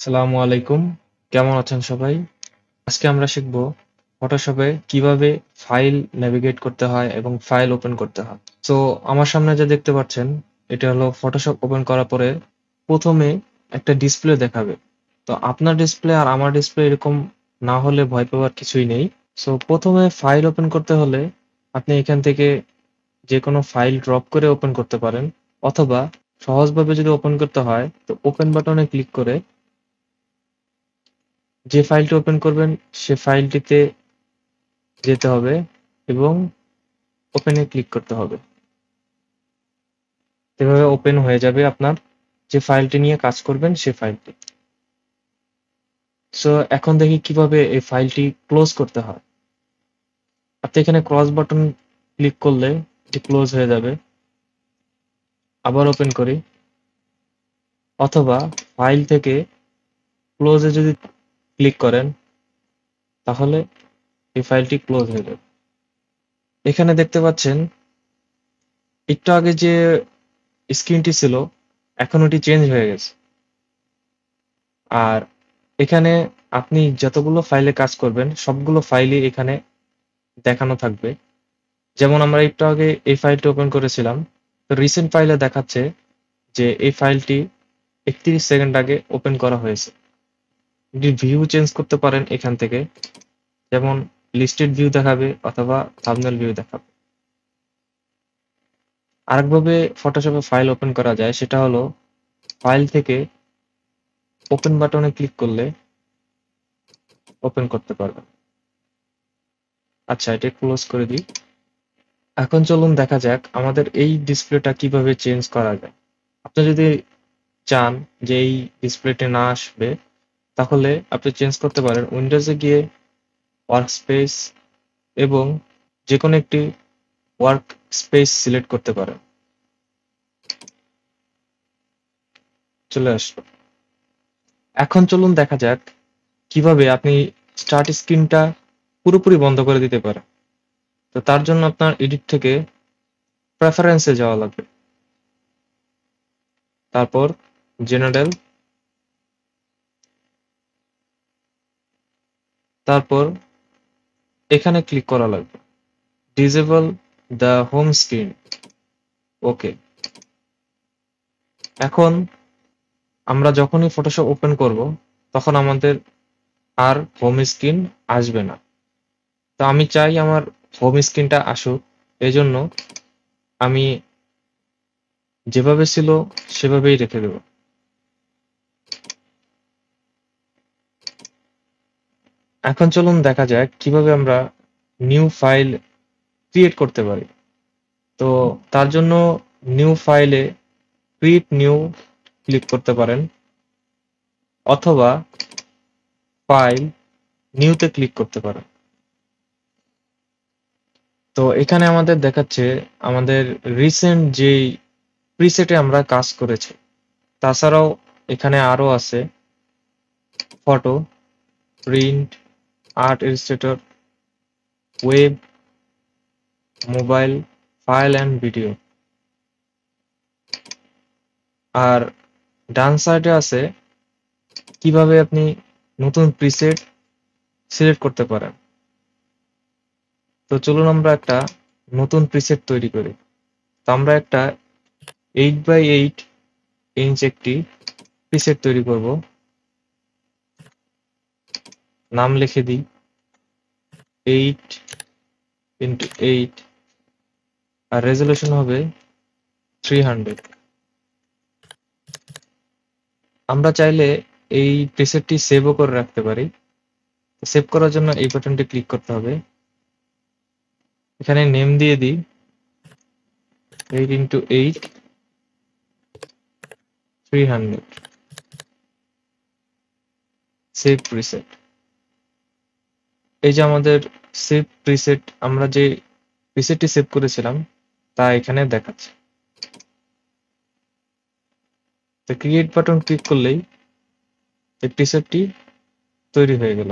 আসসালামু আলাইকুম। কেমন আছেন সবাই? আজকে আমরা শিখব ফটোশপে কিভাবে ফাইল নেভিগেট করতে হয় এবং ফাইল ওপেন করতে হয়। সো আমার সামনে যা দেখতে পাচ্ছেন, এটা হলো ফটোশপ ওপেন করার পরে ১ম এ একটা ডিসপ্লে দেখাবে। তো আপনার ডিসপ্লে আর আমার ডিসপ্লে এরকম না হলে ভয় পাওয়ার কিছুই নেই। সো ১ম এ ফাইল ওপেন করতে হলে আপনি এখান থেকে যেকোনো ফাইল ড্রপ করে ওপেন করতে পারেন, অথবা সহজভাবে যদি ওপেন করতে হয় তো ওপেন বাটনে ক্লিক করে যে ফাইলটি ওপেন করবেন সে ফাইলটিতে যেতে হবে এবং ওপেনে ক্লিক করতে হবে। এভাবে ওপেন হয়ে যাবে আপনার যে ফাইলটি নিয়ে কাজ করবেন সে ফাইলটি। সো এখন দেখি কিভাবে এই ফাইলটি ক্লোজ করতে হয়। আপনি এখানে ক্রস বাটন ক্লিক করলে এটি ক্লোজ হয়ে যাবে। আবার ওপেন করি, অথবা ফাইল থেকে ক্লোজে যদি ক্লিক করেন তাহলে এই ফাইলটি ক্লোজ হয়ে যাবে। এখানে দেখতে পাচ্ছেন একটু আগে যে স্ক্রিনটি ছিল এখন ওটি চেঞ্জ হয়ে গেছে। আর এখানে আপনি যতগুলো ফাইলে কাজ করবেন সবগুলো ফাইলই এখানে দেখানো থাকবে। যেমন আমরা একটু আগে এই ফাইলটি ওপেন করেছিলাম। তো রিসেন্ট ফাইলে দেখাচ্ছে যে এই ফাইলটি ৩১ সেকেন্ড আগে ওপেন করা হয়েছে। এটির ভিউ চেঞ্জ করতে পারেন এখান থেকে। যেমন লিস্টেড ভিউ দেখাবে অথবা থাম্বনেল ভিউ দেখাবে। আরেকভাবে ফটোশপে ফাইল ওপেন করা যায়, সেটা হলো ফাইল থেকে ওপেন বাটনে ক্লিক করলে ওপেন করতে পারবেন। আচ্ছা, এটা ক্লোজ করে দিই। এখন চলুন দেখা যাক আমাদের এই ডিসপ্লেটা কিভাবে চেঞ্জ করা যায়। আপনি যদি চান যে এই ডিসপ্লেতে না আসবে তাহলে আপনি চেঞ্জ করতে পারেন উইন্ডোজে গিয়ে ওয়ার্কস্পেস এবং যেকোনো একটি ওয়ার্ক স্পেস সিলেক্ট করতে পারেন। চলে আসলো। এখন চলুন দেখা যাক কিভাবে আপনি স্টার্ট স্ক্রিনটা পুরোপুরি বন্ধ করে দিতে পারেন। তো তার জন্য আপনার এডিট থেকে প্রেফারেন্সে যাওয়া লাগবে, তারপর জেনারেল, তারপর এখানে ক্লিক করা লাগবে ডিসেবল দ্য হোম স্ক্রিন। ওকে। এখন আমরা যখনই ফটোশপ ওপেন করব তখন আমাদের আর হোম স্ক্রিন আসবে না। তো আমি চাই আমার হোম স্ক্রিনটা আসুক, এজন্য আমি যেভাবে ছিল সেভাবেই রেখে দেব। এখন চলুন দেখা যাক কিভাবে আমরা নিউ ফাইল ক্রিয়েট করতে পারি। তো তার জন্য নিউ ফাইলে ক্রিয়েট নিউ ক্লিক করতে পারেন, অথবা ফাইল নিউতে ক্লিক করতে পারেন। তো এখানে আমাদের দেখাচ্ছে আমাদের রিসেন্ট যেই প্রিসেটে আমরা কাজ করেছি। তাছাড়াও এখানে আরো আছে photo, print, art illustrator, web, mobile, file and video. আর ডান সাইডে আছে কিভাবে আপনি নতুন প্রিসেট সিলেক্ট করতে পারেন। তো চলুন আমরা একটা নতুন প্রিসেট তৈরি করি। তো আমরা একটা 8x8 ইঞ্চ একটি প্রিসেট তৈরি করব। নাম লিখে দিই 8x8, আর রেজলিউশন হবে 300। আমরা চাইলে এই প্রিসেটটি সেভও করে রাখতে পারি। সেভ করার জন্য এই বাটনটি ক্লিক করতে হবে। এখানে নেম দিয়ে দিই 8x8 300 সেভ প্রিসেট। এই যে আমাদের সেভ প্রিসেট, আমরা যে প্রিসেটটি সেভ করেছিলাম তা এখানে দেখাচ্ছে। তো ক্রিয়েট বাটন ক্লিক করলেই এই প্রিসেটটি তৈরি হয়ে গেল।